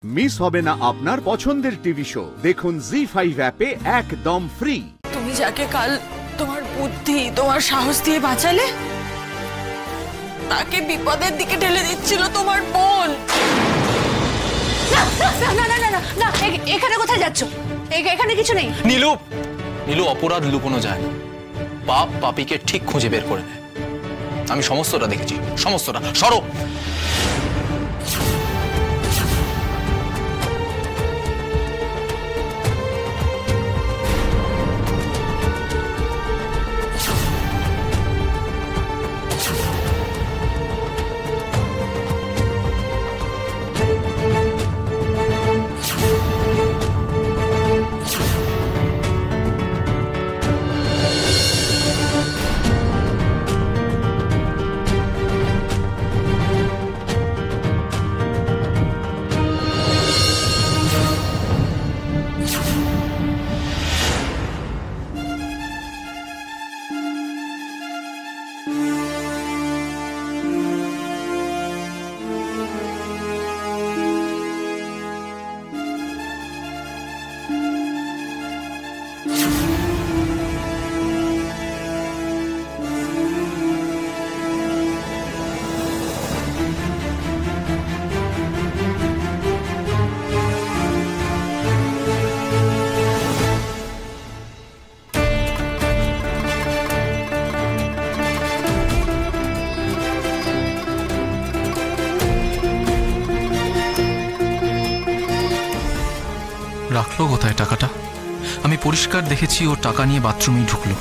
Miss হবে না আপনার পছন্দের টিভি শো। দেখুন জি5 অ্যাপে একদম ফ্রি। তুমি যাকে কাল তোমার বুদ্ধি তোমার সাহস দিয়ে বাঁচালে, তাকে বিপদের দিকে ঠেলে দিচ্ছিল তোমার বোন। না না না না না না, এখানে কোথায় যাচ্ছ? এখানে কিছু নেই। নীলু, নীলু, অপরাধ লুকোনো যায় না। পাপ পাপীকে ঠিক খুঁজে বের করে দেয়। আমি সমস্তটা দেখেছি, সমস্তটা। সরো। রাখলো কোথায় টাকাটা? আমি পরিষ্কার দেখেছি ও টাকা নিয়ে বাথরুমে ঢুকলো।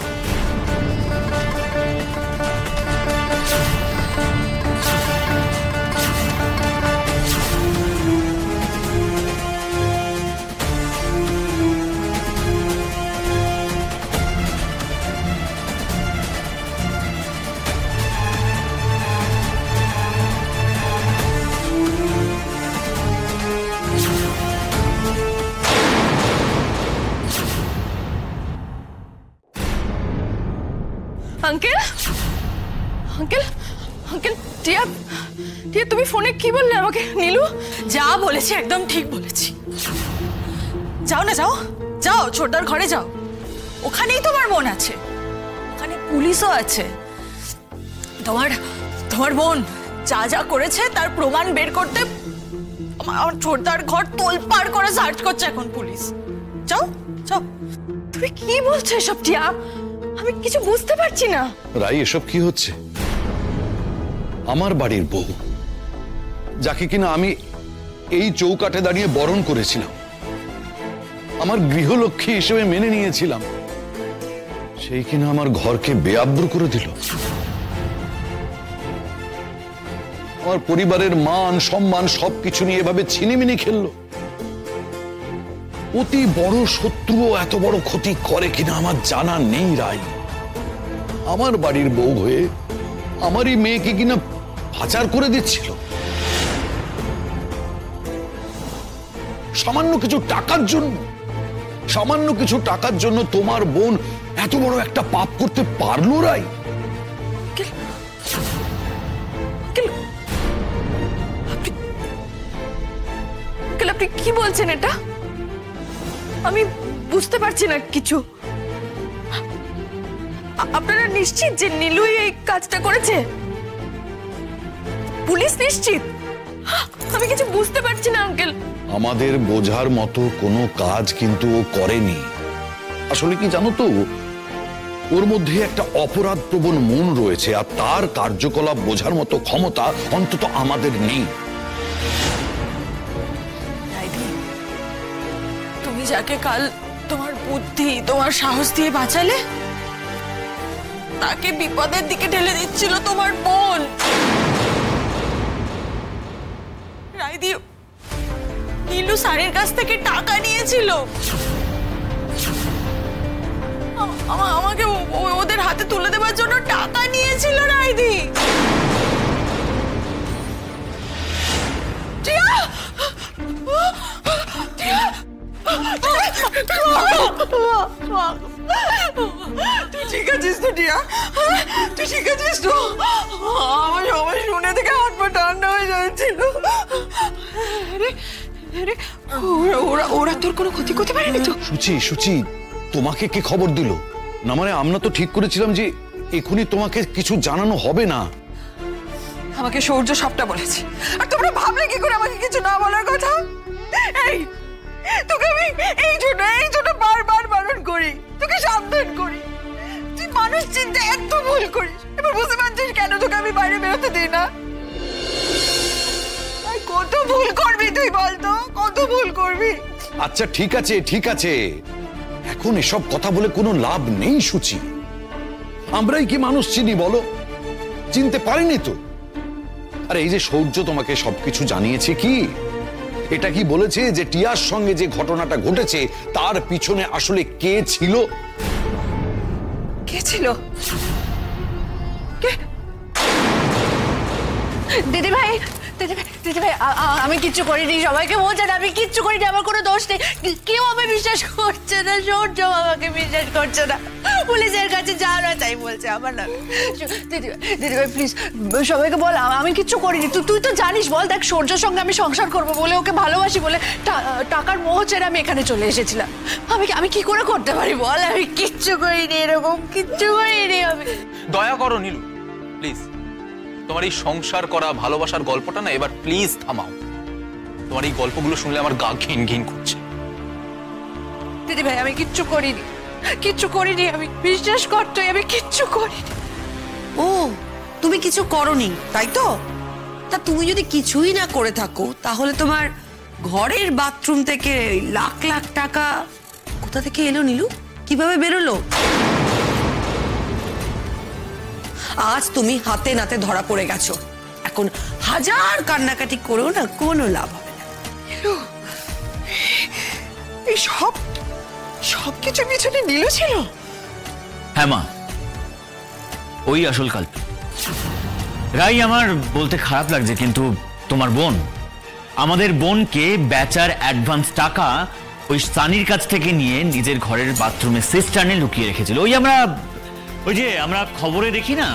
আঙ্কেল, আঙ্কেল, আঙ্কেল, টিয়া, টিয়া, তুমি ফোনে কি বললে আমাকে? নীলু যা বলেছি একদম ঠিক বলেছি। যাও না, যাও যাও, ছোটদার ঘরে যাও। ওখানেই তোমার বোন আছে, ওখানে পুলিশও আছে। তোমার তোমার বোন যা যা করেছে তার প্রমাণ বের করতে আমার ছোটদার ঘর তোলপাড় করে সার্চ করছে এখন পুলিশ। যাও যাও। তুমি কি বলছো এসব টিয়া? আমি কিছু বুঝতে পারছি না। রাই, এসব কি হচ্ছে? আমার বাড়ির বউ, যাকে কিনা আমি এই চৌকাঠে দাঁড়িয়ে বরণ করেছিলাম, আমার গৃহলক্ষ্মী হিসেবে মেনে নিয়েছিলাম, সেই কিনা আমার ঘরকে বেআব্রু করে দিল। আমার পরিবারের মান সম্মান সবকিছু নিয়ে এভাবে ছিনিমিনি খেললো। অতি বড় শত্রুও এত বড় ক্ষতি করে কিনা আমার জানা নেই। রাই, আমার বাড়ির বউ হয়ে আমারই মেয়েকে কিনা পাচার করে দিচ্ছিল সামান্য কিছু টাকার জন্য। সামান্য কিছু টাকার জন্য তোমার বোন এত বড় একটা পাপ করতে পারলো? রাই, আপনি কি বলছেন? এটা আমি বুঝতে পারছি না কিছু। আপনারা নিশ্চিত যে নীলুই এই কাজটা করেছে? পুলিশ নিশ্চিত? আমি কিছু বুঝতে পারছি না আঙ্কেল। আমাদের বোঝার মতো কোনো কাজ কিন্তু ও করেনি। আসলে কি জানো তো, ওর মধ্যে একটা অপরাধ প্রবণ মন রয়েছে, আর তার কার্যকলাপ বোঝার মতো ক্ষমতা অন্তত আমাদের নেই। তুমি যাকে কাল তোমার বুদ্ধি তোমার সাহস দিয়ে বাঁচালে, তাকে বিপদের দিকে ঠেলে দিচ্ছিল তোমার বোন। রাইদি নীলু স্যারের কাছ থেকে টাকা নিয়েছিল, আমাকে ওদের হাতে তুলে দেওয়ার জন্য টাকা নিয়েছিল রাইদি। টিয়া, টিয়া, তুই ঠিক আছিস তো টিয়া? তুই ঠিক আছিস তো? আমার সবাই শুনে থেকে হাত পা ঠান্ডা হয়ে যাচ্ছিল। ওরা তোর কোনো ক্ষতি করতে পারেনি তো? সুচি তোমাকে কে খবর দিল? না মানে আমরা তো ঠিক করেছিলাম যে এখনই তোমাকে কিছু জানানো হবে না। আমাকে সূর্য সবটা বলেছে, আর তোমরা ভাবলে কি করে আমাকে কিছু না বলার কথা? এই তোকে আমি এই জন্য বারবার বারণ করি, তোকে সাবধান করি। তুই মানুষ চিনতে এত ভুল করিস, এবার বুঝতে পারছিস কেন তোকে আমি বাইরে বেরোতে দিই না? কত ভুল করবি তুই বলতো, কত ভুল করবি? আচ্ছা ঠিক আছে, এখন এসব কথা বলে কোনো লাভ নেই সুচি। আমরাই কি মানুষ চিনি বলো? চিনতে পারিনি তো। আর এই যে সূর্য তোমাকে সবকিছু জানিয়েছে, কি এটা কি বলেছে যে টিয়ার সঙ্গে যে ঘটনাটা ঘটেছে তার পিছনে আসলে কে ছিল? কে ছিল? দিদি ভাই আমি কিচ্ছু করিনি, সবাইকে বলছেন আমি কিচ্ছু করিনি, আমার কোনো দোষ নেই। কেউ আমাকে বিশ্বাস করছে না, সূর্য আমাকে বিশ্বাস করছে না। পুলিশের কাছে যাওয়া তাই বলছে আমার নাম। দিদি ভাই প্লিজ সবাইকে বল আমি কিচ্ছু করিনি। তুই তো জানিস, বল দেখ সূর্যের সঙ্গে আমি সংসার করবো বলে, ওকে ভালোবাসি বলে টাকার মোহ ছেড়ে আমি এখানে চলে এসেছিলাম। আমি কি করে করতে পারি বল? আমি কিচ্ছু করিনি, এরকম কিচ্ছু করিনি আমি। দয়া করো নীলু, প্লিজ। তোমার এই সংসার করা ভালোবাসার গল্পটা না এবার প্লিজ থামাও। তোমার এই গল্পগুলো শুনলে আমার গা ঘিন ঘিন করছে। দিদি ভাই আমি কিচ্ছু করিনি, আমি বিশ্বাস করতো আমি কিচ্ছু করিনি। ও তুমি কিছু করনি তাই তো? তা তুমি যদি কিছুই না করে থাকো তাহলে তোমার ঘরের বাথরুম থেকে লাখ লাখ টাকা কোথা থেকে এলো নীলু? কিভাবে বেরোলো? আজ তুমি হাতে নাতে ধরা পড়ে গেছো। এখন হাজার কান্নাকাটি করেও না কোনো লাভ হবে না। এই সব কিছু পিছনে নীলু ছিল? হ্যাঁ মা, ওই আসল কাল্পনিক। রাই আমার বলতে খারাপ লাগছে, কিন্তু তোমার বোন, আমাদের বোনকে বেচার অ্যাডভান্স টাকা ওই সানির কাছ থেকে নিয়ে নিজের ঘরের বাথরুমে সিস্টার্নে লুকিয়ে রেখেছিল। ওই যে আমরা খবরে দেখি না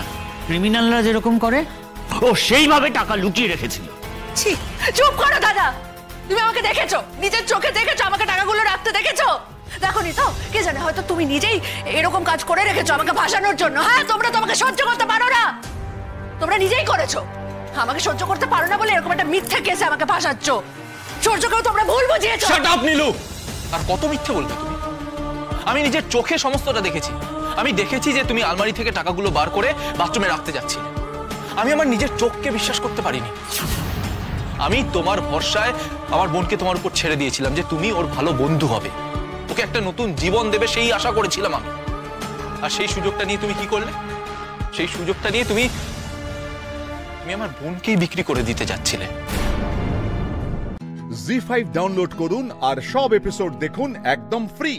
ক্রিমিনালরা যেরকম করে, ও সেইভাবে টাকা লুকিয়ে রেখেছিল। চুপ করো দাদা, তুমি আমাকে দেখেছো, নিজের চোখে দেখেছো আমাকে টাকাগুলো রাখতে দেখেছো? দেখোনি তো? কে জানে হয়তো তুমি নিজেই এরকম কাজ করে রেখেছো আমাকে ভাসানোর জন্য। হ্যাঁ, তোমরা তো আমাকে সহ্য করতে পারো না, তোমরা নিজেই করেছো। আমাকে সহ্য করতে পারো না বলে এরকম একটা মিথ্যা কেসে আমাকে ফাঁসাচ্ছ। সূর্যকেও তোমরা ভুল বুঝিয়েছো। Shut up Nilu! আর কত মিথ্যে বলবে তুমি? আমি নিজের চোখে সমস্তটা দেখেছি। আমি দেখেছি যে তুমি আলমারি থেকে টাকাগুলো বার করে বাথরুমে রাখতে যাচ্ছিলে। আমি আমার নিজের চোখকে বিশ্বাস করতে পারিনি। আমি তোমার ভরসায় আমার বোনকে তোমার উপর ছেড়ে দিয়েছিলাম যে তুমি ওর ভালো বন্ধু হবে, ওকে একটা নতুন জীবন দেবে, সেই আশা করেছিলাম আমি। আর সেই সুযোগটা নিয়ে তুমি কি করলে? সেই সুযোগটা নিয়ে তুমি আমার বোনকেই বিক্রি করে দিতে যাচ্ছিলে। জি5 ডাউনলোড করুন আর সব এপিসোড দেখুন একদম ফ্রি।